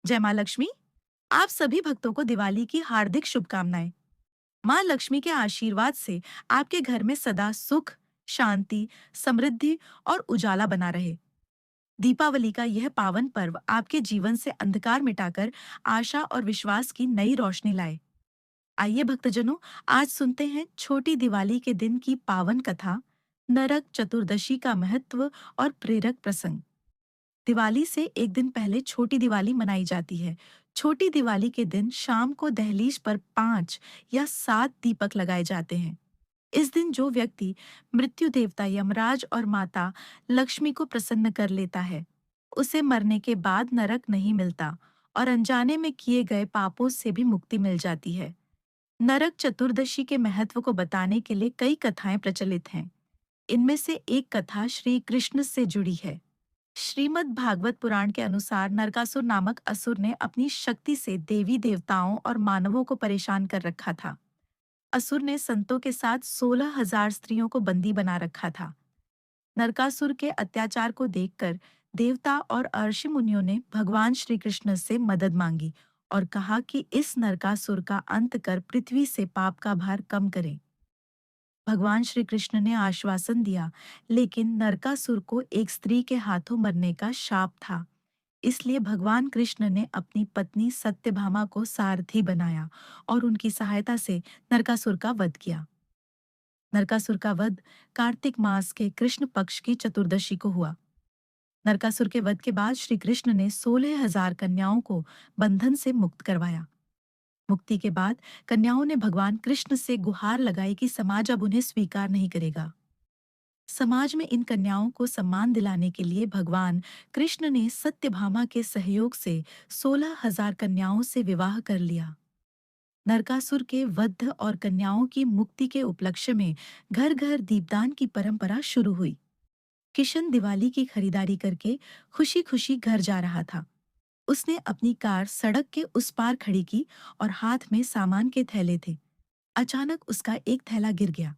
जय माँ लक्ष्मी। आप सभी भक्तों को दिवाली की हार्दिक शुभकामनाएं। माँ लक्ष्मी के आशीर्वाद से आपके घर में सदा सुख, शांति, समृद्धि और उजाला बना रहे। दीपावली का यह पावन पर्व आपके जीवन से अंधकार मिटाकर आशा और विश्वास की नई रोशनी लाए। आइए भक्तजनों, आज सुनते हैं छोटी दिवाली के दिन की पावन कथा, नरक चतुर्दशी का महत्व और प्रेरक प्रसंग। दिवाली से एक दिन पहले छोटी दिवाली मनाई जाती है। छोटी दिवाली के दिन शाम को दहलीज पर 5 या 7 दीपक लगाए जाते हैं। इस दिन जो व्यक्ति मृत्यु देवता यमराज और माता लक्ष्मी को प्रसन्न कर लेता है, उसे मरने के बाद नरक नहीं मिलता और अनजाने में किए गए पापों से भी मुक्ति मिल जाती है। नरक चतुर्दशी के महत्व को बताने के लिए कई कथाएं प्रचलित हैं। इनमें से एक कथा श्री कृष्ण से जुड़ी है। श्रीमद् भागवत पुराण के अनुसार नरकासुर नामक असुर ने अपनी शक्ति से देवी देवताओं और मानवों को परेशान कर रखा था। असुर ने संतों के साथ 16,000 स्त्रियों को बंदी बना रखा था। नरकासुर के अत्याचार को देखकर देवता और ऋषि मुनियों ने भगवान श्री कृष्ण से मदद मांगी और कहा कि इस नरकासुर का अंत कर पृथ्वी से पाप का भार कम करें। भगवान श्री कृष्ण ने आश्वासन दिया, लेकिन नरकासुर को एक स्त्री के हाथों मरने का शाप था। इसलिए भगवान कृष्ण ने अपनी पत्नी सत्यभामा को सारथी बनाया और उनकी सहायता से नरकासुर का वध किया। नरकासुर का वध कार्तिक मास के कृष्ण पक्ष की चतुर्दशी को हुआ। नरकासुर के वध के बाद श्री कृष्ण ने 16,000 कन्याओं को बंधन से मुक्त करवाया। मुक्ति के बाद कन्याओं ने भगवान कृष्ण से गुहार लगाई कि समाज अब उन्हें स्वीकार नहीं करेगा। समाज में इन कन्याओं को सम्मान दिलाने के लिए भगवान कृष्ण ने सत्यभामा के सहयोग से 16,000 कन्याओं से विवाह कर लिया। नरकासुर के वध और कन्याओं की मुक्ति के उपलक्ष्य में घर घर दीपदान की परंपरा शुरू हुई। किशन दिवाली की खरीदारी करके खुशी खुशी घर जा रहा था। उसने अपनी कार सड़क के उस पार खड़ी की और हाथ में सामान के थैले थे। अचानक उसका एक थैला गिर गया।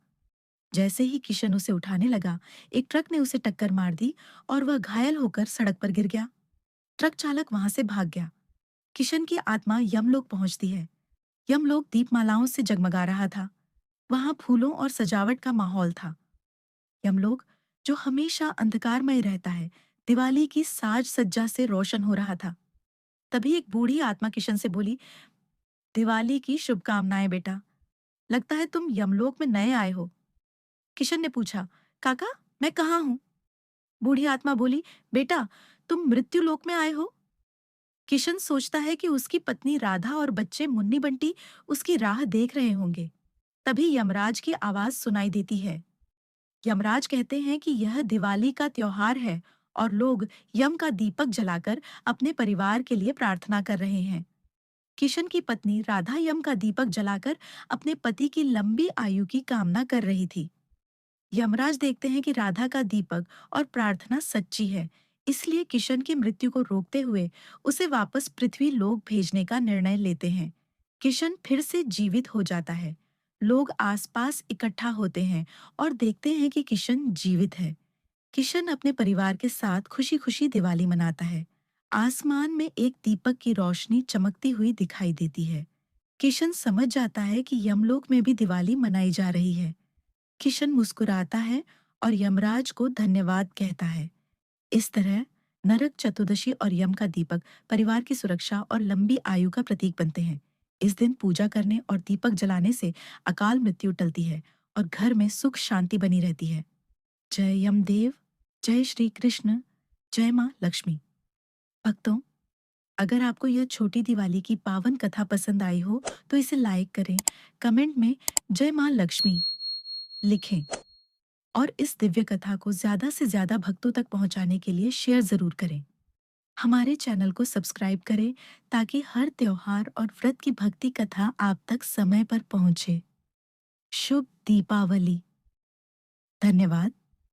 जैसे ही किशन उसे उठाने लगा, एक ट्रक ने उसे टक्कर मार दी और वह घायल होकर सड़क पर गिर गया। ट्रक चालक वहां से भाग गया। किशन की आत्मा यमलोक पहुंचती है। यमलोक दीपमालाओं से जगमगा रहा था। वहां फूलों और सजावट का माहौल था। यमलोक, जो हमेशा अंधकारमय रहता है, दिवाली की साज सज्जा से रोशन हो रहा था। तभी एक बूढ़ी आत्मा किशन से बोली, दिवाली की शुभकामनाएं बेटा। लगता है तुम यमलोक में नए आए हो। किशन ने पूछा, काका, मैं कहाँ हूँ? बूढ़ी आत्मा बोली, बेटा, तुम मृत्यु लोक में आए हो। किशन सोचता है कि उसकी पत्नी राधा और बच्चे मुन्नी बंटी उसकी राह देख रहे होंगे। तभी यमराज की आवाज सुनाई देती है। यमराज कहते हैं कि यह दिवाली का त्योहार है और लोग यम का दीपक जलाकर अपने परिवार के लिए प्रार्थना कर रहे हैं। किशन की पत्नी राधा यम का दीपक जलाकर अपने पति की लंबी आयु की कामना कर रही थी। यमराज देखते हैं कि राधा का दीपक और प्रार्थना सच्ची है, इसलिए किशन की मृत्यु को रोकते हुए उसे वापस पृथ्वी लोक भेजने का निर्णय लेते हैं। किशन फिर से जीवित हो जाता है। लोग आसपास इकट्ठा होते हैं और देखते हैं कि किशन जीवित है। किशन अपने परिवार के साथ खुशी-खुशी दिवाली मनाता है। आसमान में एक दीपक की रोशनी चमकती हुई दिखाई देती है। किशन समझ जाता है कि यमलोक में भी दिवाली मनाई जा रही है। किशन मुस्कुराता है और यमराज को धन्यवाद कहता है। इस तरह नरक चतुर्दशी और यम का दीपक परिवार की सुरक्षा और लंबी आयु का प्रतीक बनते हैं। इस दिन पूजा करने और दीपक जलाने से अकाल मृत्यु टलती है और घर में सुख शांति बनी रहती है। जय यमदेव, जय श्री कृष्ण, जय माँ लक्ष्मी। भक्तों, अगर आपको यह छोटी दिवाली की पावन कथा पसंद आई हो, तो इसे लाइक करें, कमेंट में जय माँ लक्ष्मी लिखें और इस दिव्य कथा को ज्यादा से ज्यादा भक्तों तक पहुंचाने के लिए शेयर जरूर करें। हमारे चैनल को सब्सक्राइब करें ताकि हर त्योहार और व्रत की भक्ति कथा आप तक समय पर पहुंचे। शुभ दीपावली। धन्यवाद।